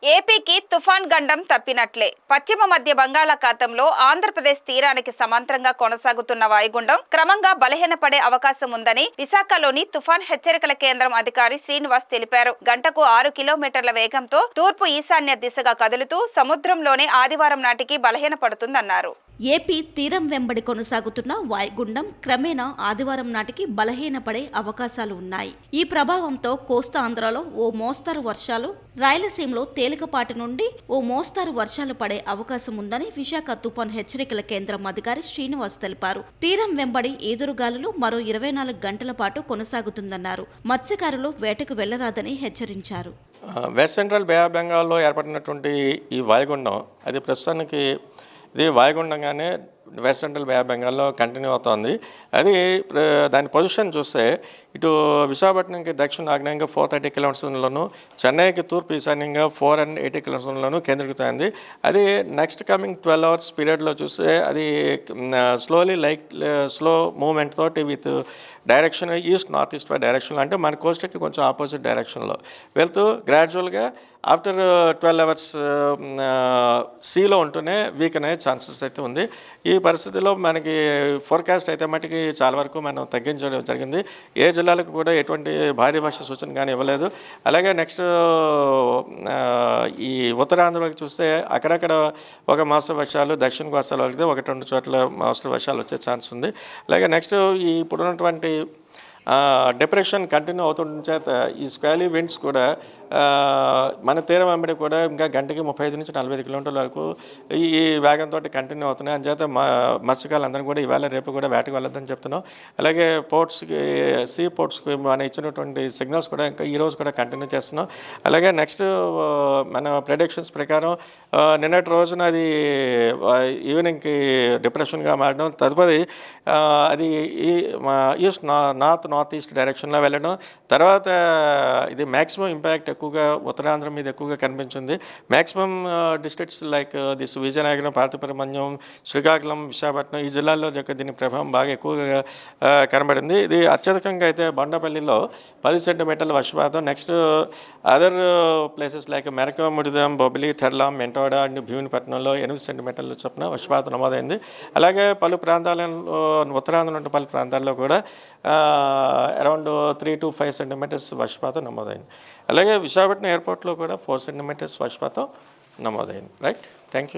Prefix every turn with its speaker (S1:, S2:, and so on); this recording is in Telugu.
S1: ఏపీకి తుఫాన్ గండం తప్పినట్లే. పశ్చిమ మధ్య బంగాళాఖాతంలో ఆంధ్రప్రదేశ్ తీరానికి సమాంతరంగా కొనసాగుతున్న వాయుగుండం క్రమంగా బలహీనపడే అవకాశం ఉందని విశాఖలోని తుఫాన్ హెచ్చరికల కేంద్రం అధికారి శ్రీనివాస్ తెలిపారు. గంటకు 6 కిలోమీటర్ల వేగంతో తూర్పు ఈశాన్య దిశగా కదులుతూ సముద్రంలోనే ఆదివారం నాటికి బలహీనపడుతుందన్నారు.
S2: ఏపీ తీరం వెంబడి కొనసాగుతున్న వాయుగుండం క్రమేణా ఆదివారం నాటికి బలహీనపడే అవకాశాలు ఉన్నాయి. ఈ ప్రభావంతో కోస్తాంధ్రలో ఓ మోస్తరు వర్షాలు, రాయలసీమలో తేలికపాటి నుండి ఓ మోస్తరు వర్షాలు పడే అవకాశం ఉందని విశాఖ తుఫాన్ హెచ్చరికల కేంద్రం అధికారి శ్రీనివాస్ తెలిపారు. తీరం వెంబడి ఈదురుగాలులు మరో 24 గంటల పాటు కొనసాగుతుందన్నారు. మత్స్యకారులు వేటకు వెళ్లరాదని హెచ్చరించారు.
S3: వెస్ట్ సెంట్రల్ బే ఆఫ్ బెంగాల్లో ఏర్పడినటువంటి ఈ వాయుగుండం అది ప్రస్తుతానికి ఇది వాయుగుండంగానే వెస్ట్ సెంట్రల్ బే ఆఫ్ బెంగాల్లో కంటిన్యూ అవుతోంది. అది దాని పొజిషన్ చూస్తే ఇటు విశాఖపట్నంకి దక్షిణ ఆగ్నేయంగా 430 కిలోమీటర్లలోను, చెన్నైకి తూర్పు ఈశాన్యంగా 480 కిలోమీటర్లలోను కేంద్రీకృతమైంది. అది నెక్స్ట్ కమింగ్ 12 అవర్స్ పీరియడ్లో చూస్తే అది స్లో మూమెంట్ తోటి with direction east north east డైరెక్షన్లో, అంటే మన కోస్ట్కి కొంచెం ఆపోజిట్ డైరెక్షన్లో వెళ్తూ గ్రాడ్యువల్గా ఆఫ్టర్ 12 అవర్స్ సీలో ఉంటూనే వీక్ అనే ఛాన్సెస్ అయితే ఉంది. ఈ పరిస్థితిలో మనకి ఫోర్కాస్ట్ అయితే మటుకి చాలా వరకు మనం తగ్గించడం జరిగింది. ఏ జిల్లాలకు కూడా ఎటువంటి భారీ వర్ష సూచన కానీ ఇవ్వలేదు. అలాగే నెక్స్ట్ ఈ ఉత్తరాంధ్రలోకి చూస్తే అక్కడక్కడ ఒక మోస్తరు వర్షాలు, దక్షిణ కోస్తాలో వెళ్తే 1-2 చోట్ల మోస్తరు వర్షాలు వచ్చే ఛాన్స్ ఉంది. అలాగే నెక్స్ట్ ఈ ఇప్పుడున్నటువంటి డిప్రెషన్ కంటిన్యూ అవుతుండడం చేత ఈ స్క్వాలీ విండ్స్ కూడా మన తీరం వెంబడి కూడా ఇంకా గంటకి 35 నుంచి 45 కిలోమీటర్ల వరకు ఈ వేగంతో కంటిన్యూ అవుతున్నాయి. అందుచేత మత్స్యకారులందరూ కూడా ఇవాళ రేపు కూడా వేటకు వెళ్ళొద్దని చెప్తున్నాం. అలాగే సీ పోర్ట్స్కి మనం ఇచ్చినటువంటి సిగ్నల్స్ కూడా ఇంకా ఈరోజు కూడా కంటిన్యూ చేస్తున్నాం. అలాగే నెక్స్ట్ మన ప్రెడిక్షన్స్ ప్రకారం నిన్నటి రోజున అది ఈవినింగ్కి డిప్రెషన్గా మారడం, తదుపరి అది ఈస్ట్ నార్త్ ఈస్ట్ డైరెక్షన్లో వెళ్ళడం, తర్వాత ఇది మ్యాక్సిమం ఇంపాక్ట్ ఎక్కువగా ఉత్తరాంధ్ర మీద ఎక్కువగా కనిపించింది. Maximum districts like this Vizianagaram, Parvathipuram, Srikakulam, Visakhapatnam ఈ జిల్లాల్లో దీని ప్రభావం బాగా ఎక్కువగా కనబడింది. ఇది అత్యధికంగా అయితే బండపల్లిలో 10 సెంటీమీటర్ల వర్షపాతం, next other places like Merakamudidam, Bobbili, Terlam, Mentada and భీమునిపట్నంలో 8 సెంటీమీటర్ల చొప్పున వర్షపాతం నమోదైంది. అలాగే పలు ప్రాంతాలలో ఉత్తరాంధ్ర నుండి పలు ప్రాంతాల్లో కూడా అరౌండ్ 3 to 5 సెంటీమీటర్స్ వర్షపాతం నమోదైంది. అలాగే విశాఖపట్నం ఎయిర్పోర్ట్లో కూడా 4 సెంటీమీటర్స్ వర్షపాతం నమోదైంది. Right, thank you.